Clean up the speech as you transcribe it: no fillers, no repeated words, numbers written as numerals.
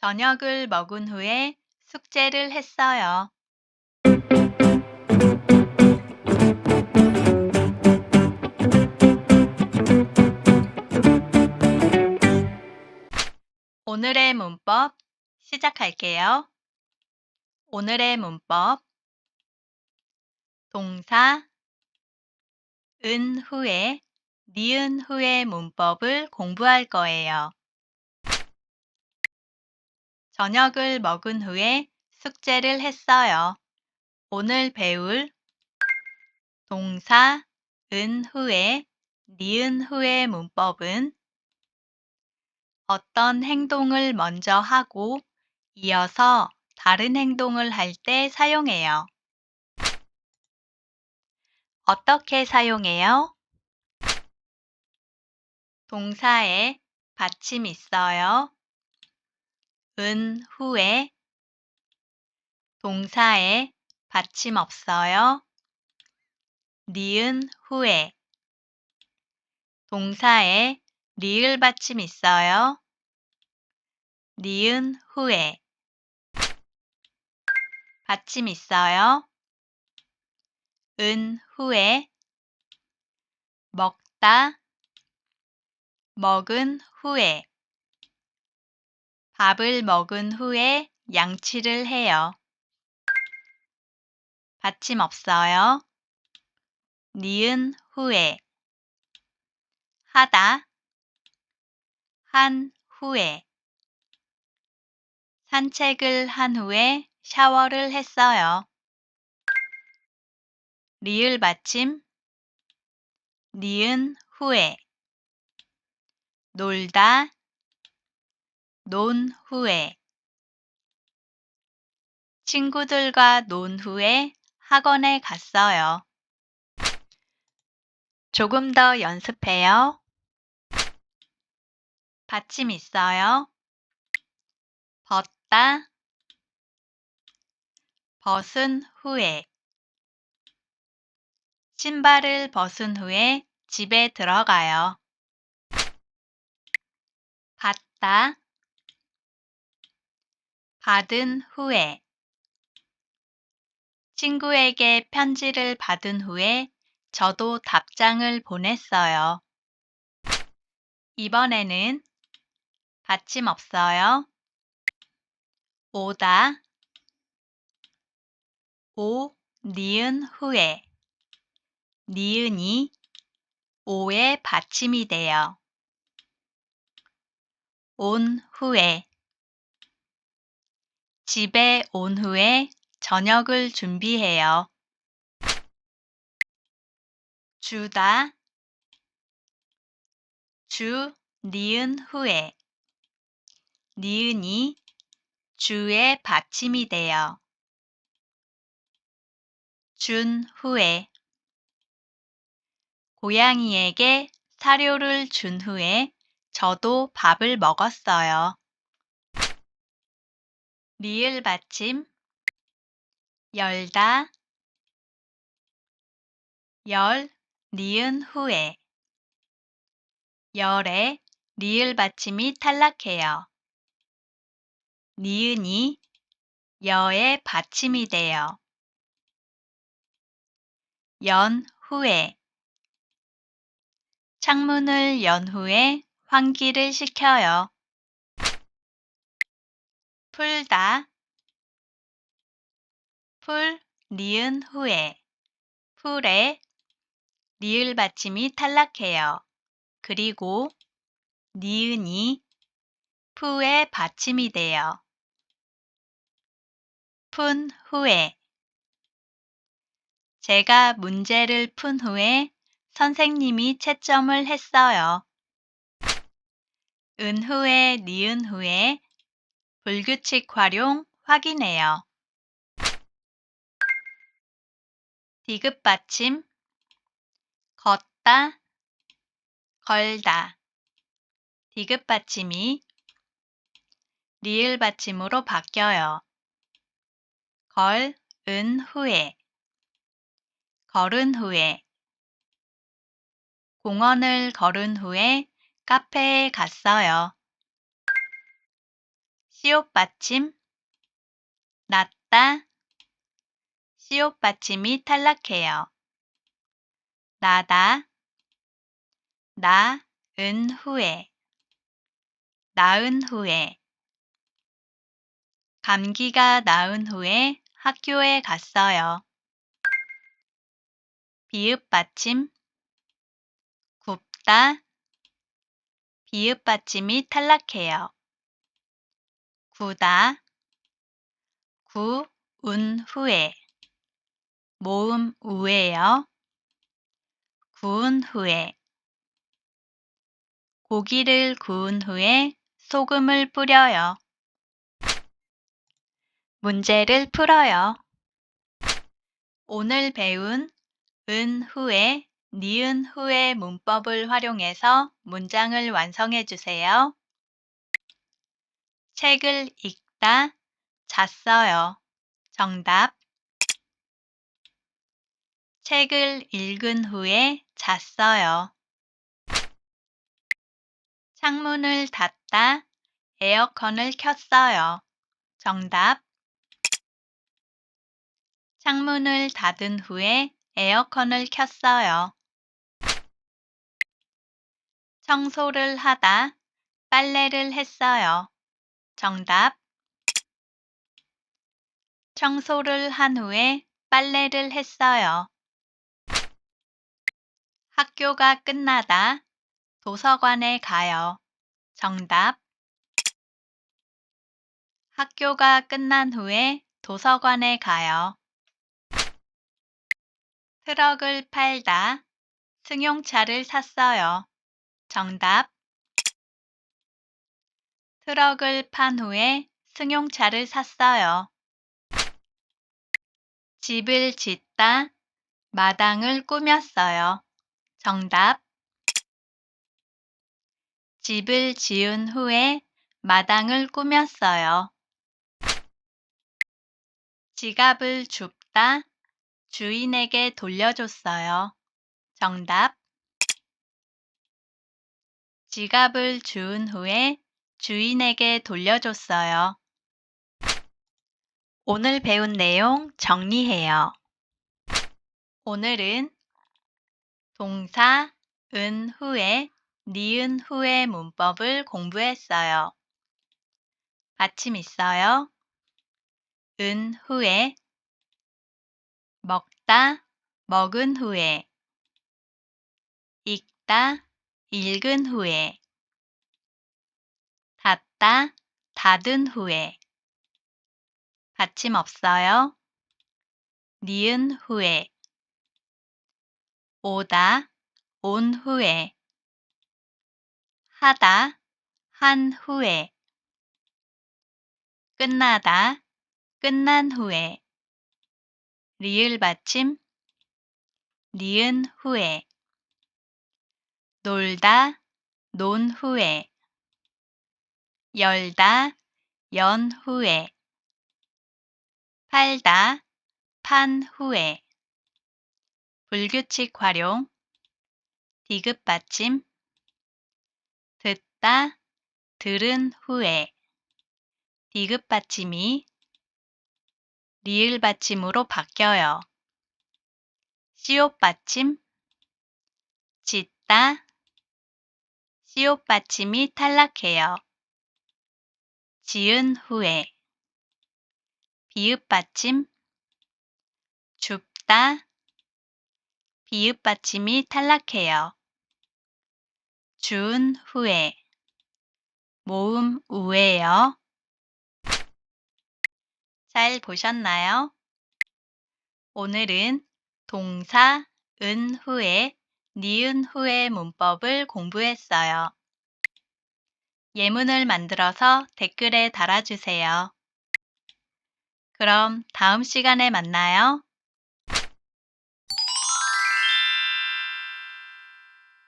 저녁을 먹은 후에 숙제를 했어요. 오늘의 문법 시작할게요. 오늘의 문법 동사 은 후에 니은 후의 문법을 공부할 거예요. 저녁을 먹은 후에 숙제를 했어요. 오늘 배울 동사 은 후에 니은 후의 문법은 어떤 행동을 먼저 하고 이어서 다른 행동을 할 때 사용해요. 어떻게 사용해요? 동사에 받침 있어요. 은 후에 동사에 받침 없어요. 니은 후에 동사에 리을 받침 있어요. 니은 후에 받침 있어요. 은 후에 먹다 먹은 후에 밥을 먹은 후에 양치를 해요. 받침 없어요. 니은 후에 하다 한 후에 산책을 한 후에 샤워를 했어요. 리을 받침 니은 후에 놀다 논 후에 친구들과 논 후에 학원에 갔어요. 조금 더 연습해요. 받침 있어요. 벗다 벗은 후에 신발을 벗은 후에 집에 들어가요. 받다 받은 후에 친구에게 편지를 받은 후에 저도 답장을 보냈어요. 이번에는 받침 없어요. 오다 오 니은 후에 니은이 오의 받침이 돼요. 온 후에 집에 온 후에 저녁을 준비해요. 주다 주 니은 후에 니은이 주의 받침이 돼요. 준 후에 고양이에게 사료를 준 후에 저도 밥을 먹었어요. 리을 받침 열다 열 니은 후에 열에 리을 받침이 탈락해요. 니은이 여의 받침이 돼요. 연 후에 창문을 연 후에 환기를 시켜요. 풀다 풀 니은 후에 풀에 리을 받침이 탈락해요. 그리고 니은이 푸의 받침이 돼요. 푼 후에 제가 문제를 푼 후에 선생님이 채점을 했어요. 은 후에 니은 후에 불규칙 활용 확인해요. 디귿 받침 걷다 걸다 디귿 받침이 리을 받침으로 바뀌어요. 걸, 은 후에 걸은 후에 공원을 걸은 후에 카페에 갔어요. 시옷 받침 낮다. 시옷 받침이 탈락해요. 나다. 나은 후에. 나은 후에. 감기가 나은 후에 학교에 갔어요. 비읍 받침 굽다. 비읍 받침이 탈락해요. 구다. 구운 후에. 모음 우에요. 구운 후에. 고기를 구운 후에 소금을 뿌려요. 문제를 풀어요. 오늘 배운 은 후에, 니은 후에 문법을 활용해서 문장을 완성해 주세요. 책을 읽다, 잤어요. 정답. 책을 읽은 후에 잤어요. 창문을 닫다, 에어컨을 켰어요. 정답. 창문을 닫은 후에 에어컨을 켰어요. 청소를 하다, 빨래를 했어요. 정답. 청소를 한 후에 빨래를 했어요. 학교가 끝나다, 도서관에 가요. 정답. 학교가 끝난 후에 도서관에 가요. 트럭을 팔다, 승용차를 샀어요. 정답. 트럭을 판 후에 승용차를 샀어요. 집을 짓다, 마당을 꾸몄어요. 정답. 집을 지은 후에 마당을 꾸몄어요. 지갑을 줍다, 주인에게 돌려줬어요. 정답. 지갑을 주운 후에 주인에게 돌려줬어요. 오늘 배운 내용 정리해요. 오늘은 동사 은 후에, 니은 후의 문법을 공부했어요. 받침 있어요. 은 후에, 먹다, 먹은 후에, 읽다, 읽은 후에, 닫다, 닫은 후에. 받침 없어요. 니은 후에. 오다, 온 후에. 하다, 한 후에. 끝나다, 끝난 후에. 리을 받침, 니은 후에. 놀다, 논 후에. 열다, 연 후에. 팔다, 판 후에. 불규칙 활용, 디귿 받침. 듣다, 들은 후에. 디귿 받침이 리을 받침으로 바뀌어요. 시옷 받침, 짓다. 시옷 받침이 탈락해요. 지은 후에. 비읍 받침, 줍다. 비읍 받침이 탈락해요. 주은 후에. 모음 우에요. 잘 보셨나요? 오늘은 동사 은 후에, 니은 후의 문법을 공부했어요. 예문을 만들어서 댓글에 달아주세요. 그럼 다음 시간에 만나요.